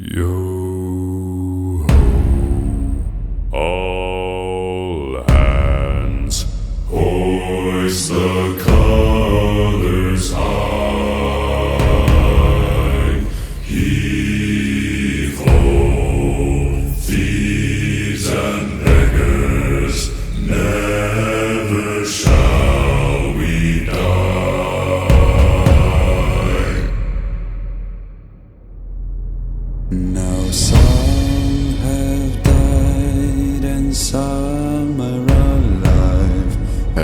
Yo ho, all hands, hoist the colors high. Heave ho, thieves and beggars, never shall we die. Now some have died and some